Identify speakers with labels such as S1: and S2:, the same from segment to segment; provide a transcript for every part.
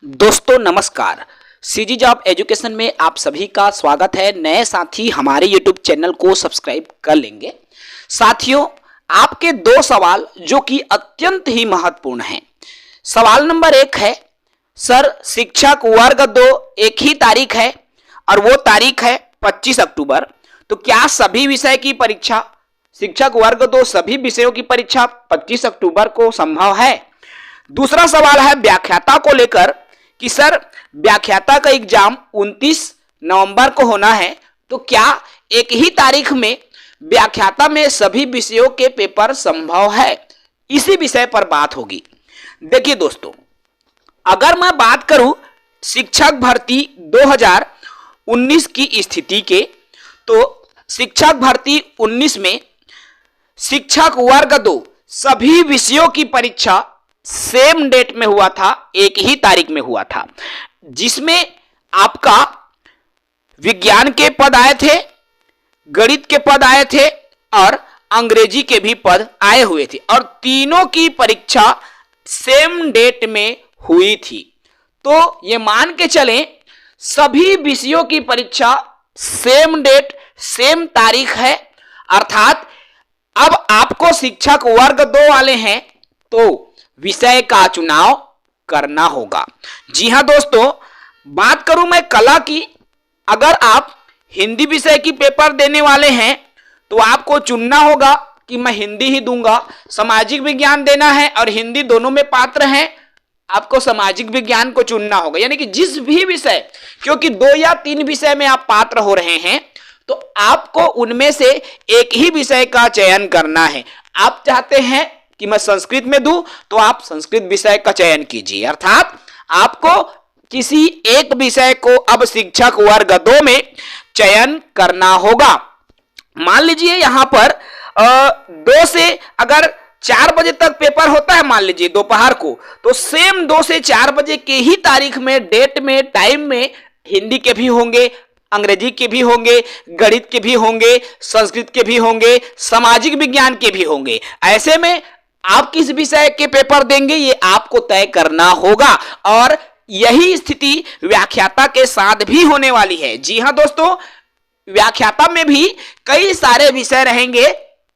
S1: दोस्तों नमस्कार। CG job education में आप सभी का स्वागत है। नए साथी हमारे यूट्यूब चैनल को सब्सक्राइब कर लेंगे। साथियों, आपके दो सवाल जो कि अत्यंत ही महत्वपूर्ण हैं। सवाल नंबर 1 है, सर शिक्षक वर्ग 2 एक ही तारीख है और वो तारीख है 25 अक्टूबर, तो क्या सभी विषय की परीक्षा शिक्षक वर्ग 2 सभी विषयों की परीक्षा 25 अक्टूबर को संभव है? दूसरा सवाल है व्याख्याता को लेकर कि सर व्याख्याता का एग्जाम 29 नवंबर को होना है, तो क्या एक ही तारीख में व्याख्याता में सभी विषयों के पेपर संभव है? इसी विषय पर बात होगी। देखिए दोस्तों, अगर मैं बात करूं शिक्षक भर्ती 2019 की स्थिति के, तो शिक्षक भर्ती 19 में शिक्षक वर्ग 2 सभी विषयों की परीक्षा सेम डेट में हुआ था, एक ही तारीख में हुआ था, जिसमें आपका विज्ञान के पद आए थे, गणित के पद आए थे और अंग्रेजी के भी पद आए हुए थे और तीनों की परीक्षा सेम डेट में हुई थी। तो ये मान के चलें सभी विषयों की परीक्षा सेम डेट सेम तारीख है, अर्थात अब आपको शिक्षक वर्ग 2 वाले हैं तो विषय का चुनाव करना होगा। जी हां दोस्तों, बात करूं मैं कला की, अगर आप हिंदी विषय की पेपर देने वाले हैं तो आपको चुनना होगा कि मैं हिंदी ही दूंगा। सामाजिक विज्ञान देना है और हिंदी दोनों में पात्र हैं, आपको सामाजिक विज्ञान को चुनना होगा। यानी कि जिस भी विषय, क्योंकि 2 या 3 विषय में आप पात्र हो रहे हैं तो आपको उनमें से एक ही विषय का चयन करना है। आप चाहते हैं कि मैं संस्कृत में दूं तो आप संस्कृत विषय का चयन कीजिए, अर्थात आपको किसी एक विषय को अब शिक्षक वर्ग 2 में चयन करना होगा। मान लीजिए यहां पर 2 से अगर 4 बजे तक पेपर होता है, मान लीजिए दोपहर को, तो सेम 2 से 4 बजे के ही तारीख में, डेट में, टाइम में हिंदी के भी होंगे, अंग्रेजी के भी होंगे, गणित के भी होंगे, संस्कृत के भी होंगे, सामाजिक विज्ञान के भी होंगे। ऐसे में आप किस विषय के पेपर देंगे ये आपको तय करना होगा और यही स्थिति व्याख्याता के साथ भी होने वाली है। जी हां दोस्तों, व्याख्याता में भी कई सारे विषय रहेंगे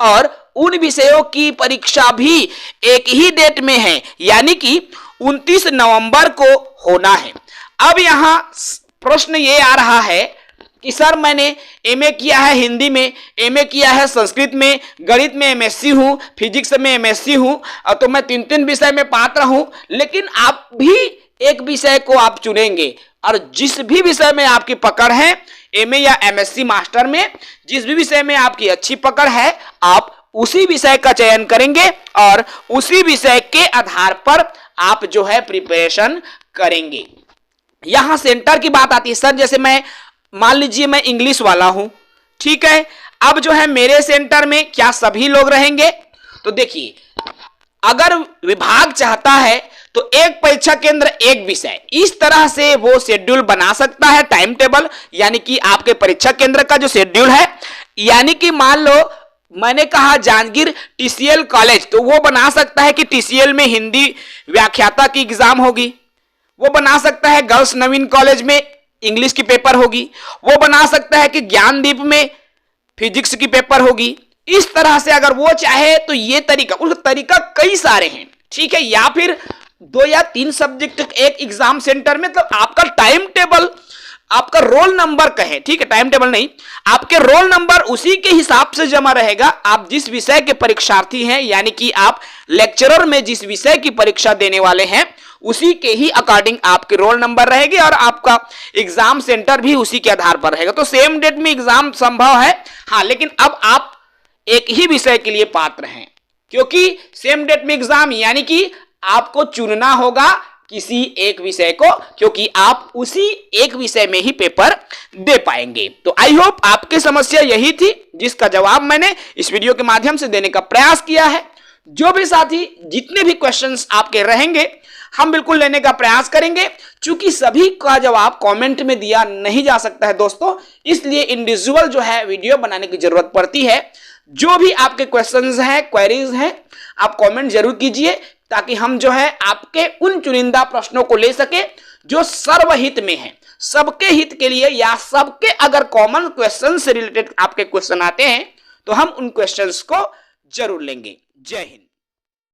S1: और उन विषयों की परीक्षा भी एक ही डेट में है, यानी कि 29 नवंबर को होना है। अब यहां प्रश्न ये आ रहा है कि सर मैंने एमए किया है हिंदी में, एमए किया है संस्कृत में, गणित में एमएससी हूं, फिजिक्स में एमएससी हूं, तो मैं 3 विषय में पात्र हूं, लेकिन आप भी एक विषय को आप चुनेंगे और जिस भी विषय में आपकी पकड़ है, एमए या एमएससी मास्टर में जिस भी विषय में आपकी अच्छी पकड़ है, आप उसी विषय का चयन करेंगे और उसी विषय के आधार पर आप जो है प्रिपरेशन करेंगे। यहां सेंटर की बात आती है। सर जैसे मैं मान लीजिए मैं इंग्लिश वाला हूं, ठीक है, अब जो है मेरे सेंटर में क्या सभी लोग रहेंगे? तो देखिए, अगर विभाग चाहता है तो एक परीक्षा केंद्र एक विषय, इस तरह से वो शेड्यूल बना सकता है, टाइम टेबल, यानी कि आपके परीक्षा केंद्र का जो शेड्यूल है, यानी कि मान लो मैंने कहा जांजगीर टीसीएल कॉलेज, तो वो बना सकता है कि टीसीएल में हिंदी व्याख्याता की एग्जाम होगी, वो बना सकता है गर्ल्स नवीन कॉलेज में इंग्लिश की पेपर होगी, वो बना सकता है कि ज्ञानदीप में फिजिक्स की पेपर होगी। इस तरह से अगर वो चाहे तो ये तरीका, उस तरीका कई सारे हैं, ठीक है, या फिर 2 या 3 सब्जेक्ट एक एग्जाम सेंटर में, मतलब आपका टाइम टेबल, आपका रोल नंबर कहे, ठीक है, टाइम टेबल नहीं, आपके रोल नंबर उसी के हिसाब से जमा रहेगा। आप जिस विषय के परीक्षार्थी हैं, यानी कि आप लेक्चरर में जिस विषय की परीक्षा देने वाले हैं, उसी के ही अकॉर्डिंग आपके रोल नंबर रहेंगे और आपका एग्जाम सेंटर भी उसी के आधार पर रहेगा। तो सेम डेट में एग्जाम संभव है, हाँ, लेकिन अब आप एक ही विषय के लिए पात्र हैं, क्योंकि सेम डेट में एग्जाम, यानी कि आपको चुनना होगा किसी एक विषय को, क्योंकि आप उसी एक विषय में ही पेपर दे पाएंगे। तो आई होप आपकी समस्या यही थी, जिसका जवाब मैंने इस वीडियो के माध्यम से देने का प्रयास किया है। जो भी साथी जितने भी क्वेश्चंस आपके रहेंगे हम बिल्कुल लेने का प्रयास करेंगे, चूंकि सभी का जवाब कमेंट में दिया नहीं जा सकता है दोस्तों, इसलिए इंडिविजुअल जो है वीडियो बनाने की जरूरत पड़ती है। जो भी आपके क्वेश्चंस हैं, क्वेरीज हैं, आप कमेंट जरूर कीजिए ताकि हम जो है आपके उन चुनिंदा प्रश्नों को ले सके जो सर्वहित में है, सबके हित के लिए, या सबके अगर कॉमन क्वेश्चन से रिलेटेड आपके क्वेश्चन आते हैं तो हम उन क्वेश्चंस को जरूर लेंगे। जय हिंद।